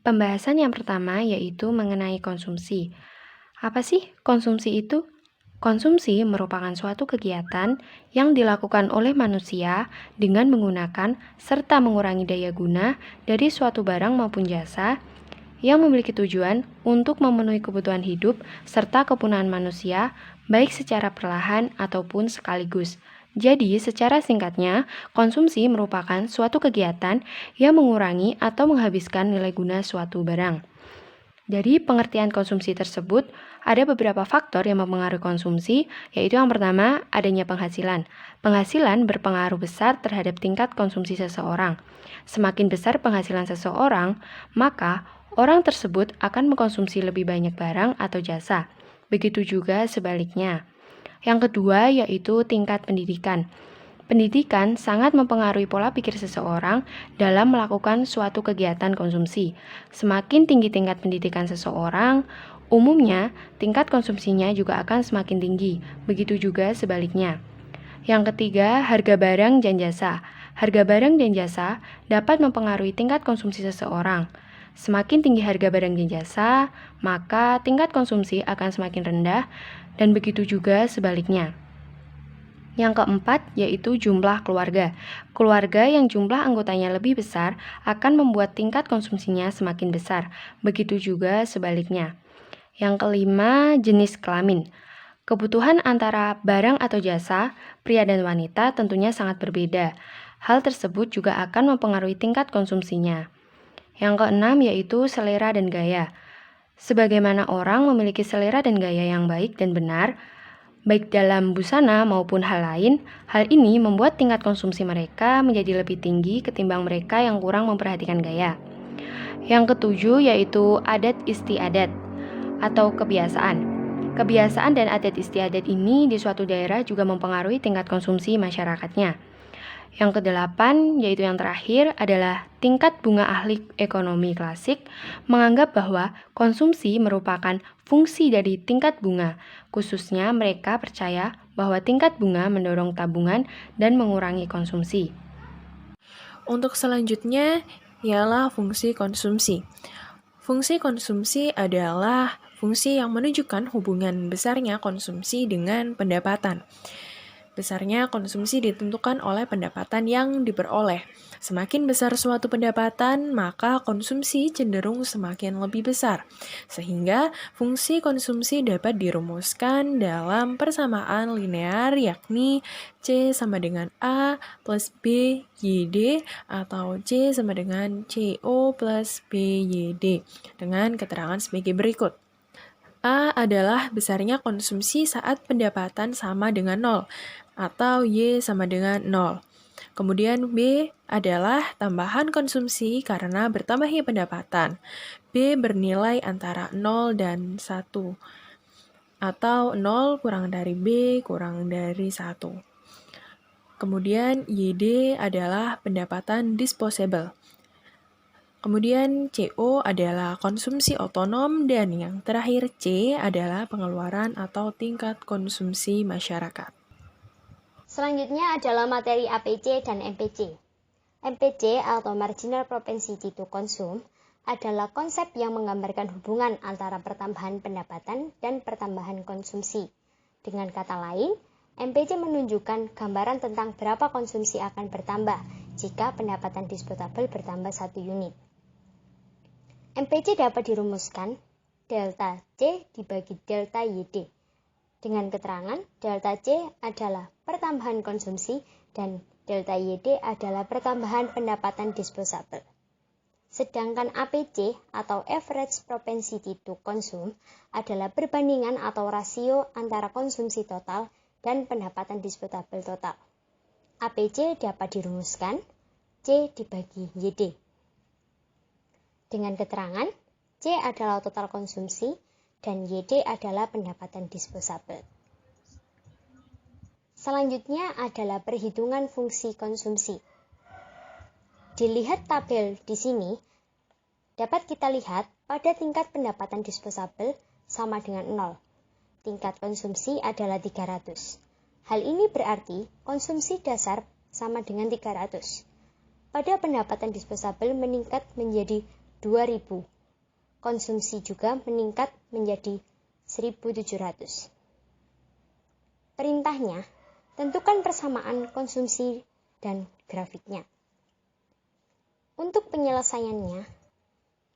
Pembahasan yang pertama yaitu mengenai konsumsi. Apa sih konsumsi itu? Konsumsi merupakan suatu kegiatan yang dilakukan oleh manusia dengan menggunakan serta mengurangi daya guna dari suatu barang maupun jasa yang memiliki tujuan untuk memenuhi kebutuhan hidup serta kepunahan manusia, baik secara perlahan ataupun sekaligus. Jadi, secara singkatnya, konsumsi merupakan suatu kegiatan yang mengurangi atau menghabiskan nilai guna suatu barang. Dari pengertian konsumsi tersebut, ada beberapa faktor yang mempengaruhi konsumsi, yaitu yang pertama, adanya penghasilan. Penghasilan berpengaruh besar terhadap tingkat konsumsi seseorang. Semakin besar penghasilan seseorang, maka orang tersebut akan mengkonsumsi lebih banyak barang atau jasa. Begitu juga sebaliknya. Yang kedua, yaitu tingkat pendidikan. Pendidikan sangat mempengaruhi pola pikir seseorang dalam melakukan suatu kegiatan konsumsi. Semakin tinggi tingkat pendidikan seseorang, umumnya tingkat konsumsinya juga akan semakin tinggi. Begitu juga sebaliknya. Yang ketiga, harga barang dan jasa. Harga barang dan jasa dapat mempengaruhi tingkat konsumsi seseorang. Semakin tinggi harga barang dan jasa, maka tingkat konsumsi akan semakin rendah, dan begitu juga sebaliknya. Yang keempat, yaitu jumlah keluarga. Keluarga yang jumlah anggotanya lebih besar akan membuat tingkat konsumsinya semakin besar. Begitu juga sebaliknya. Yang kelima, jenis kelamin. Kebutuhan antara barang atau jasa, pria dan wanita tentunya sangat berbeda. Hal tersebut juga akan mempengaruhi tingkat konsumsinya. Yang keenam, yaitu selera dan gaya. Sebagaimana orang memiliki selera dan gaya yang baik dan benar, baik dalam busana maupun hal lain, hal ini membuat tingkat konsumsi mereka menjadi lebih tinggi ketimbang mereka yang kurang memperhatikan gaya. Yang ketujuh yaitu adat istiadat atau kebiasaan. Kebiasaan dan adat istiadat ini di suatu daerah juga mempengaruhi tingkat konsumsi masyarakatnya. Yang kedelapan, yaitu yang terakhir, adalah tingkat bunga. Ahli ekonomi klasik menganggap bahwa konsumsi merupakan fungsi dari tingkat bunga. Khususnya mereka percaya bahwa tingkat bunga mendorong tabungan dan mengurangi konsumsi. Untuk selanjutnya ialah fungsi konsumsi. Fungsi konsumsi adalah fungsi yang menunjukkan hubungan besarnya konsumsi dengan pendapatan. Besarnya konsumsi ditentukan oleh pendapatan yang diperoleh. Semakin besar suatu pendapatan, maka konsumsi cenderung semakin lebih besar. Sehingga fungsi konsumsi dapat dirumuskan dalam persamaan linear, yakni C sama dengan A plus B YD atau C sama dengan CO plus B YD dengan keterangan sebagai berikut. A adalah besarnya konsumsi saat pendapatan sama dengan 0 atau Y sama dengan 0. Kemudian B adalah tambahan konsumsi karena bertambahnya pendapatan. B bernilai antara 0 dan 1 atau 0 kurang dari B kurang dari 1. Kemudian YD adalah pendapatan disposable. Kemudian CO adalah konsumsi otonom dan yang terakhir C adalah pengeluaran atau tingkat konsumsi masyarakat. Selanjutnya adalah materi APC dan MPC. MPC atau Marginal Propensity to Consume adalah konsep yang menggambarkan hubungan antara pertambahan pendapatan dan pertambahan konsumsi. Dengan kata lain, MPC menunjukkan gambaran tentang berapa konsumsi akan bertambah jika pendapatan disposable bertambah 1 unit. MPC dapat dirumuskan delta C dibagi delta YD. Dengan keterangan, delta C adalah pertambahan konsumsi dan delta YD adalah pertambahan pendapatan disposable. Sedangkan APC atau Average Propensity to Consume adalah perbandingan atau rasio antara konsumsi total dan pendapatan disposable total. APC dapat dirumuskan C dibagi YD. Dengan keterangan, C adalah total konsumsi dan YD adalah pendapatan disposable. Selanjutnya adalah perhitungan fungsi konsumsi. Dilihat tabel di sini, dapat kita lihat pada tingkat pendapatan disposable sama dengan 0. Tingkat konsumsi adalah 300. Hal ini berarti konsumsi dasar sama dengan 300. Pada pendapatan disposable meningkat menjadi 2000 konsumsi juga meningkat menjadi 1.700. Perintahnya, tentukan persamaan konsumsi dan grafiknya. Untuk penyelesaiannya,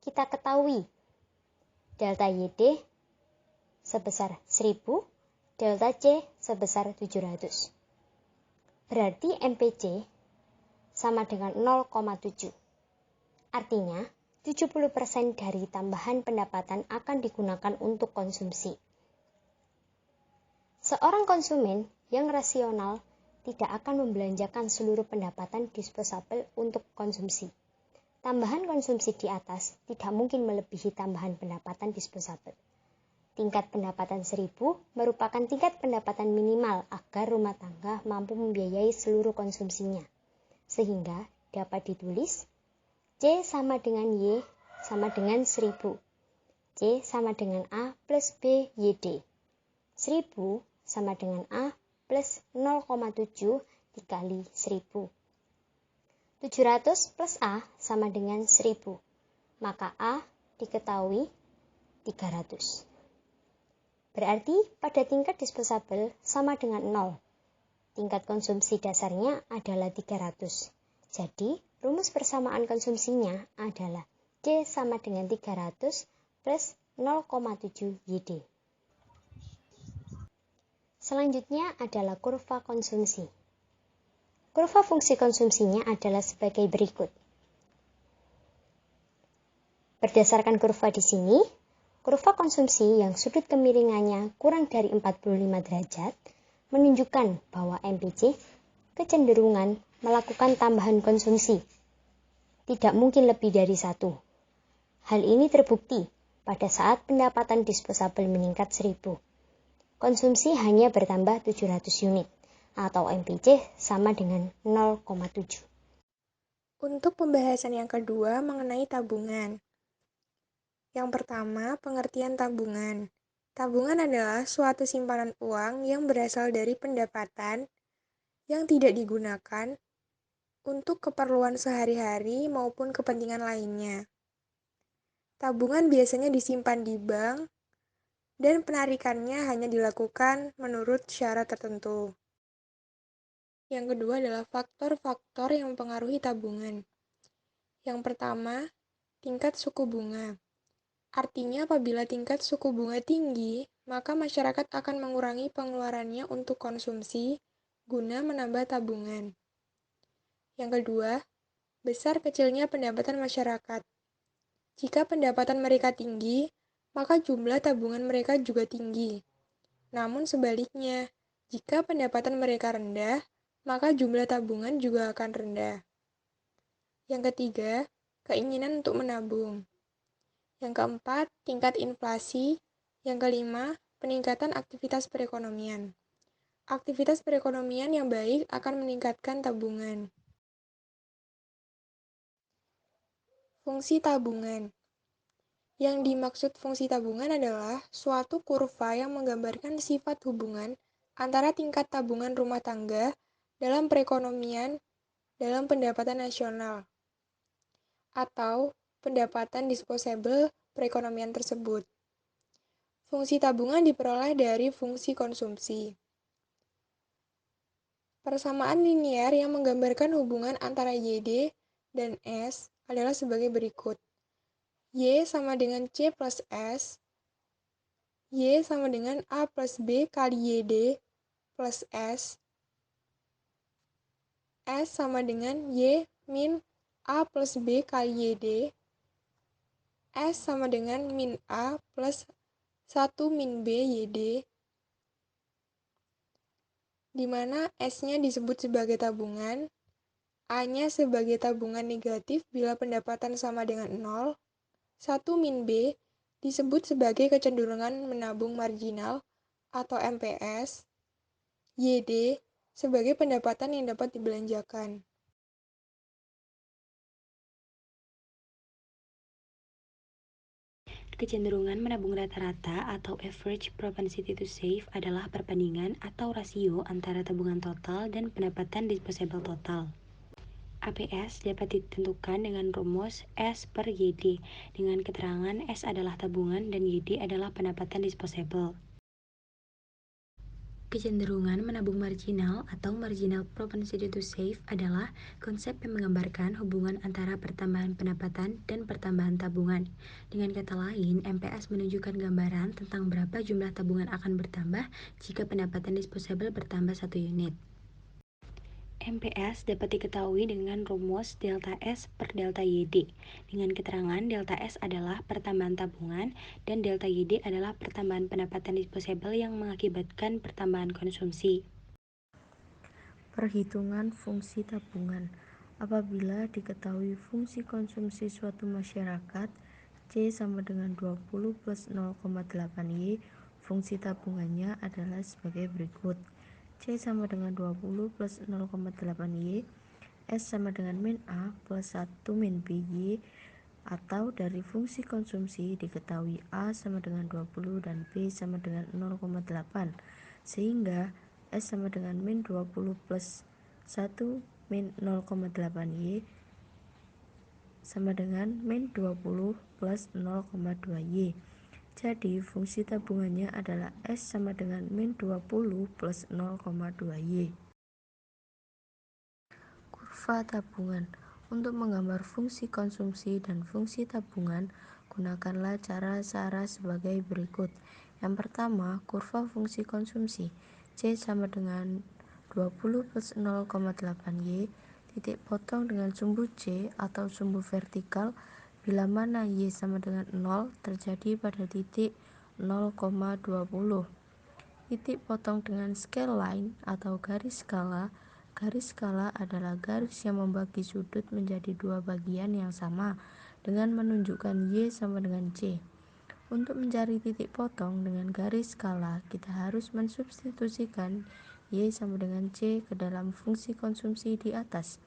kita ketahui delta YD sebesar 1000, delta C sebesar 700. Berarti MPC sama dengan 0,7. Artinya, 70% dari tambahan pendapatan akan digunakan untuk konsumsi. Seorang konsumen yang rasional tidak akan membelanjakan seluruh pendapatan disposable untuk konsumsi. Tambahan konsumsi di atas tidak mungkin melebihi tambahan pendapatan disposable. Tingkat pendapatan 1000 merupakan tingkat pendapatan minimal agar rumah tangga mampu membiayai seluruh konsumsinya. Sehingga dapat ditulis C sama dengan Y sama dengan 1000. C sama dengan A plus B YD. 1000 sama dengan A plus 0,7 dikali 1000. 700 plus A sama dengan 1000. Maka A diketahui 300. Berarti pada tingkat disposable sama dengan 0. Tingkat konsumsi dasarnya adalah 300. Jadi, rumus persamaan konsumsinya adalah C sama dengan 300 plus 0,7 YD. Selanjutnya adalah kurva konsumsi. Kurva fungsi konsumsinya adalah sebagai berikut. Berdasarkan kurva di sini, kurva konsumsi yang sudut kemiringannya kurang dari 45 derajat menunjukkan bahwa MPC kecenderungan melakukan tambahan konsumsi. Tidak mungkin lebih dari 1. Hal ini terbukti pada saat pendapatan disposable meningkat 1000. Konsumsi hanya bertambah 700 unit, atau MPC sama dengan 0,7. Untuk pembahasan yang kedua mengenai tabungan. Yang pertama, pengertian tabungan. Tabungan adalah suatu simpanan uang yang berasal dari pendapatan yang tidak digunakan untuk keperluan sehari-hari maupun kepentingan lainnya. Tabungan biasanya disimpan di bank dan penarikannya hanya dilakukan menurut syarat tertentu. Yang kedua adalah faktor-faktor yang mempengaruhi tabungan. Yang pertama, tingkat suku bunga. Artinya apabila tingkat suku bunga tinggi, maka masyarakat akan mengurangi pengeluarannya untuk konsumsi guna menambah tabungan. Yang kedua, besar kecilnya pendapatan masyarakat. Jika pendapatan mereka tinggi, maka jumlah tabungan mereka juga tinggi. Namun sebaliknya, jika pendapatan mereka rendah, maka jumlah tabungan juga akan rendah. Yang ketiga, keinginan untuk menabung. Yang keempat, tingkat inflasi. Yang kelima, peningkatan aktivitas perekonomian. Aktivitas perekonomian yang baik akan meningkatkan tabungan. Fungsi tabungan. Yang dimaksud fungsi tabungan adalah suatu kurva yang menggambarkan sifat hubungan antara tingkat tabungan rumah tangga dalam perekonomian dalam pendapatan nasional atau pendapatan disposable perekonomian tersebut. Fungsi tabungan diperoleh dari fungsi konsumsi. Persamaan linier yang menggambarkan hubungan antara YD dan S adalah sebagai berikut. Y sama dengan C plus S, Y sama dengan A plus B kali YD plus S sama dengan Y min A plus B kali YD, S sama dengan min A plus 1 min B YD, di mana S-nya disebut sebagai tabungan, A-nya sebagai tabungan negatif bila pendapatan sama dengan 0, 1 min B disebut sebagai kecenderungan menabung marginal atau MPS, YD sebagai pendapatan yang dapat dibelanjakan. Kecenderungan menabung rata-rata atau average propensity to save adalah perbandingan atau rasio antara tabungan total dan pendapatan disposable total. APS dapat ditentukan dengan rumus S per YD, dengan keterangan S adalah tabungan dan YD adalah pendapatan disposable. Kecenderungan menabung marginal atau marginal propensity to save adalah konsep yang menggambarkan hubungan antara pertambahan pendapatan dan pertambahan tabungan. Dengan kata lain, MPS menunjukkan gambaran tentang berapa jumlah tabungan akan bertambah jika pendapatan disposable bertambah 1 unit. MPS dapat diketahui dengan rumus delta S per delta YD, dengan keterangan delta S adalah pertambahan tabungan dan delta YD adalah pertambahan pendapatan disposable yang mengakibatkan pertambahan konsumsi. Perhitungan fungsi tabungan. Apabila diketahui fungsi konsumsi suatu masyarakat, C sama dengan 20 plus 0,8 Y, fungsi tabungannya adalah sebagai berikut. C sama dengan 20 plus 0,8 Y, S sama dengan min A plus 1 min B Y, atau dari fungsi konsumsi diketahui A sama dengan 20 dan B sama dengan 0,8, sehingga S sama dengan min 20 plus 1 min 0,8 Y sama dengan min 20 plus 0,2 Y. Jadi fungsi tabungannya adalah S sama dengan min 20 plus 0,2 Y. Kurva tabungan. Untuk menggambar fungsi konsumsi dan fungsi tabungan, gunakanlah cara sebagai berikut. Yang pertama, kurva fungsi konsumsi. C sama dengan 20 plus 0,8 Y, titik potong dengan sumbu C atau sumbu vertikal bila mana Y sama dengan 0 terjadi pada titik 0,20. Titik potong dengan scale line atau garis skala. Garis skala adalah garis yang membagi sudut menjadi dua bagian yang sama dengan menunjukkan Y sama dengan C. Untuk mencari titik potong dengan garis skala, kita harus mensubstitusikan Y sama dengan C ke dalam fungsi konsumsi di atas.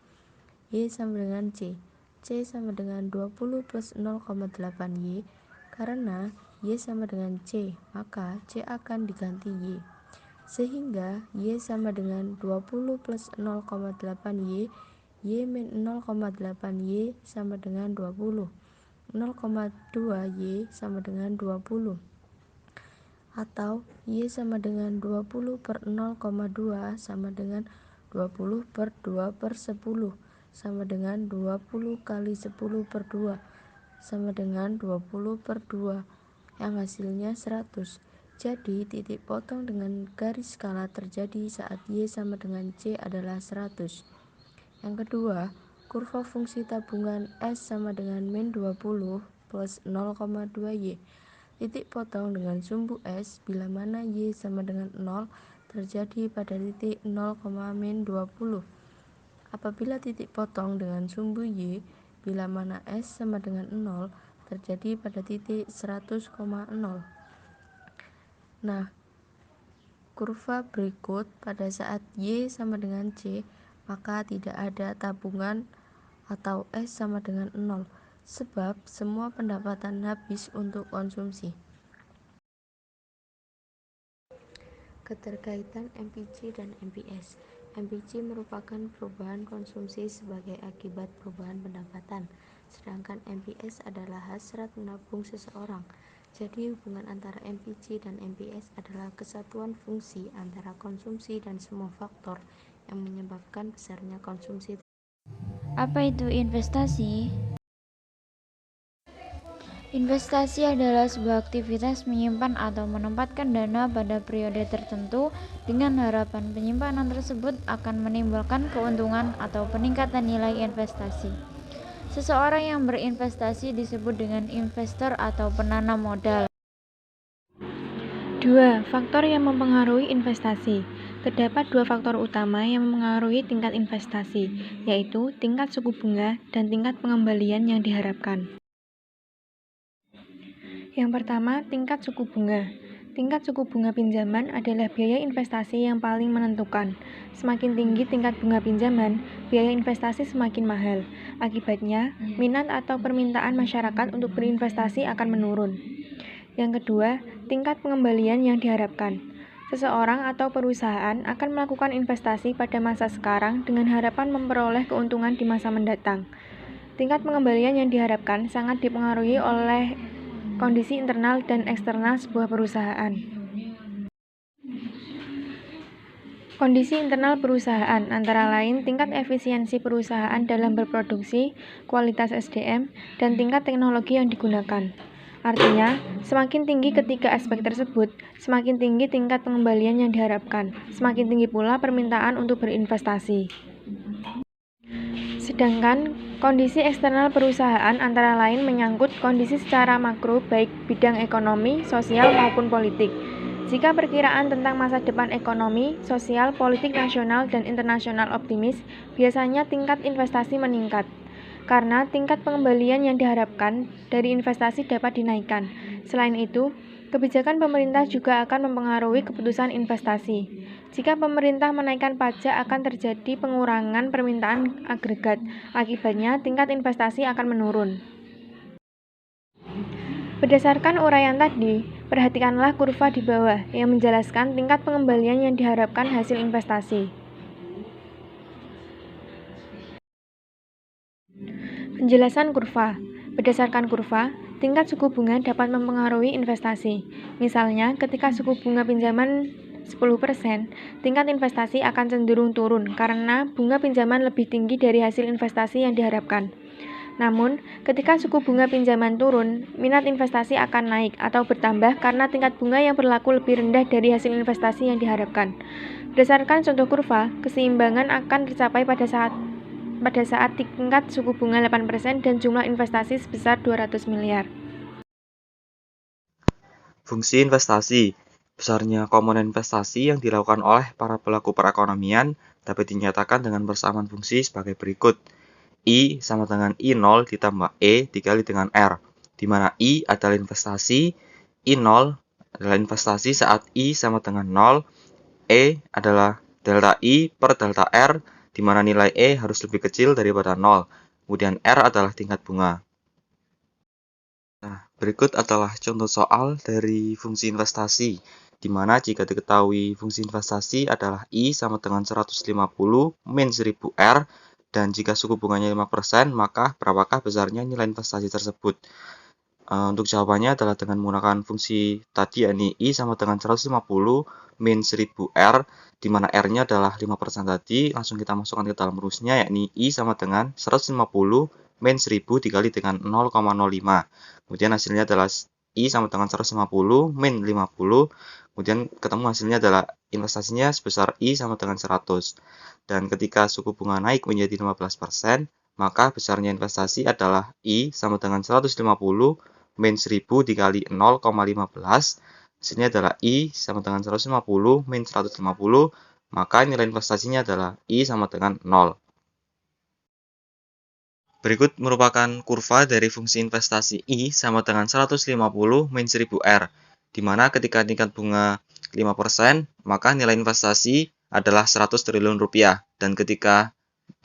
Y sama dengan C. C sama dengan 20 plus 0,8 Y. Karena Y sama dengan C, maka C akan diganti Y. Sehingga Y sama dengan 20 plus 0,8 Y, Y min 0,8 Y sama dengan 20. 0,2 Y sama dengan 20. Atau Y sama dengan 20 per 0,2 sama dengan 20 per 2 per 10 sama dengan 20 kali 10 per 2 sama dengan 20 per 2 yang hasilnya 100. Jadi titik potong dengan garis skala terjadi saat Y sama dengan C adalah 100. Yang kedua, kurva fungsi tabungan S sama dengan min 20 plus 0,2 Y. Titik potong dengan sumbu S bila mana Y sama dengan 0 terjadi pada titik 0, min 20. Apabila titik potong dengan sumbu Y bila mana S sama dengan 0 terjadi pada titik 100,0. Nah, kurva berikut pada saat Y sama dengan C, maka tidak ada tabungan atau S sama dengan 0, sebab semua pendapatan habis untuk konsumsi. Keterkaitan MPC dan MPS. MPC merupakan perubahan konsumsi sebagai akibat perubahan pendapatan, sedangkan MPS adalah hasrat menabung seseorang. Jadi hubungan antara MPC dan MPS adalah kesatuan fungsi antara konsumsi dan semua faktor yang menyebabkan besarnya konsumsi. Apa itu investasi? Investasi adalah sebuah aktivitas menyimpan atau menempatkan dana pada periode tertentu dengan harapan penyimpanan tersebut akan menimbulkan keuntungan atau peningkatan nilai investasi. Seseorang yang berinvestasi disebut dengan investor atau penanam modal. 2. Faktor yang mempengaruhi investasi. Terdapat dua faktor utama yang mempengaruhi tingkat investasi, yaitu tingkat suku bunga dan tingkat pengembalian yang diharapkan. Yang pertama, tingkat suku bunga. Tingkat suku bunga pinjaman adalah biaya investasi yang paling menentukan. Semakin tinggi tingkat bunga pinjaman, biaya investasi semakin mahal. Akibatnya, minat atau permintaan masyarakat untuk berinvestasi akan menurun. Yang kedua, tingkat pengembalian yang diharapkan. Seseorang atau perusahaan akan melakukan investasi pada masa sekarang dengan harapan memperoleh keuntungan di masa mendatang. Tingkat pengembalian yang diharapkan sangat dipengaruhi oleh kondisi internal dan eksternal sebuah perusahaan. Kondisi internal perusahaan antara lain tingkat efisiensi perusahaan dalam berproduksi, kualitas SDM, dan tingkat teknologi yang digunakan. Artinya, semakin tinggi ketiga aspek tersebut, semakin tinggi tingkat pengembalian yang diharapkan, semakin tinggi pula permintaan untuk berinvestasi. Sedangkan kondisi eksternal perusahaan antara lain menyangkut kondisi secara makro baik bidang ekonomi, sosial maupun politik. Jika perkiraan tentang masa depan ekonomi, sosial, politik nasional, dan internasional optimis, biasanya tingkat investasi meningkat. Karena tingkat pengembalian yang diharapkan dari investasi dapat dinaikkan. Selain itu, kebijakan pemerintah juga akan mempengaruhi keputusan investasi. Jika pemerintah menaikkan pajak akan terjadi pengurangan permintaan agregat. Akibatnya, tingkat investasi akan menurun. Berdasarkan uraian tadi, perhatikanlah kurva di bawah yang menjelaskan tingkat pengembalian yang diharapkan hasil investasi. Penjelasan kurva. Berdasarkan kurva, tingkat suku bunga dapat mempengaruhi investasi. Misalnya, ketika suku bunga pinjaman 10%, tingkat investasi akan cenderung turun karena bunga pinjaman lebih tinggi dari hasil investasi yang diharapkan. Namun, ketika suku bunga pinjaman turun, minat investasi akan naik atau bertambah karena tingkat bunga yang berlaku lebih rendah dari hasil investasi yang diharapkan. Berdasarkan contoh kurva, keseimbangan akan tercapai pada saat tingkat suku bunga 8% dan jumlah investasi sebesar 200 miliar. Fungsi investasi. Besarnya komponen investasi yang dilakukan oleh para pelaku perekonomian dapat dinyatakan dengan persamaan fungsi sebagai berikut. I sama dengan I0 ditambah E dikali dengan R, di mana I adalah investasi, I0 adalah investasi saat I sama dengan 0, E adalah delta I per delta R, di mana nilai E harus lebih kecil daripada 0, kemudian R adalah tingkat bunga. Nah, berikut adalah contoh soal dari fungsi investasi, di mana jika diketahui fungsi investasi adalah I sama dengan 150 min 1000 R, dan jika suku bunganya 5%, maka berapakah besarnya nilai investasi tersebut? Untuk jawabannya adalah dengan menggunakan fungsi tadi, yakni I sama dengan 150 min 1000 R, di mana R-nya adalah 5% tadi, langsung kita masukkan ke dalam rumusnya, yakni I sama dengan 150 min 1000 dikali dengan 0,05. Kemudian hasilnya adalah I sama dengan 150 min 50, kemudian ketemu hasilnya adalah investasinya sebesar I sama dengan 100. Dan ketika suku bunga naik menjadi 15%, maka besarnya investasi adalah I sama dengan 150 min 1000 dikali 0,15. Hasilnya adalah I sama dengan 150 min 150, maka nilai investasinya adalah I sama dengan 0. Berikut merupakan kurva dari fungsi investasi I sama dengan 150 min 1000 R, di mana ketika tingkat bunga 5%, maka nilai investasi adalah 100 triliun rupiah, dan ketika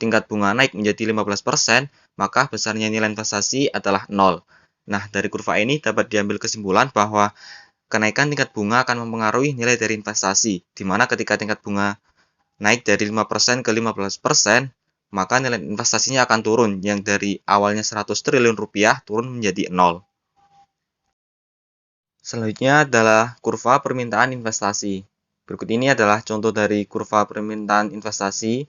tingkat bunga naik menjadi 15%, maka besarnya nilai investasi adalah 0. Nah, dari kurva ini dapat diambil kesimpulan bahwa kenaikan tingkat bunga akan mempengaruhi nilai dari investasi, di mana ketika tingkat bunga naik dari 5% ke 15%, maka nilai investasinya akan turun, yang dari awalnya 100 triliun rupiah turun menjadi 0. Selanjutnya adalah kurva permintaan investasi. Berikut ini adalah contoh dari kurva permintaan investasi.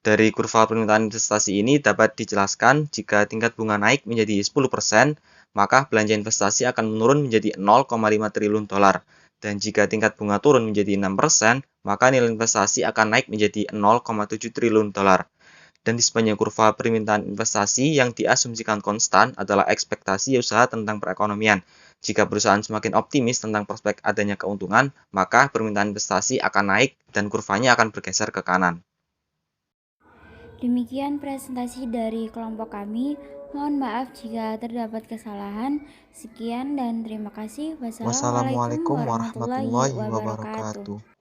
Dari kurva permintaan investasi ini dapat dijelaskan jika tingkat bunga naik menjadi 10%, maka belanja investasi akan menurun menjadi 0,5 triliun dolar. Dan jika tingkat bunga turun menjadi 6%, maka nilai investasi akan naik menjadi 0,7 triliun dolar. Dan di sepanjang kurva permintaan investasi yang diasumsikan konstan adalah ekspektasi usaha tentang perekonomian. Jika perusahaan semakin optimis tentang prospek adanya keuntungan, maka permintaan investasi akan naik dan kurvanya akan bergeser ke kanan. Demikian presentasi dari kelompok kami. Mohon maaf jika terdapat kesalahan. Sekian dan terima kasih. Wassalamualaikum warahmatullahi wabarakatuh.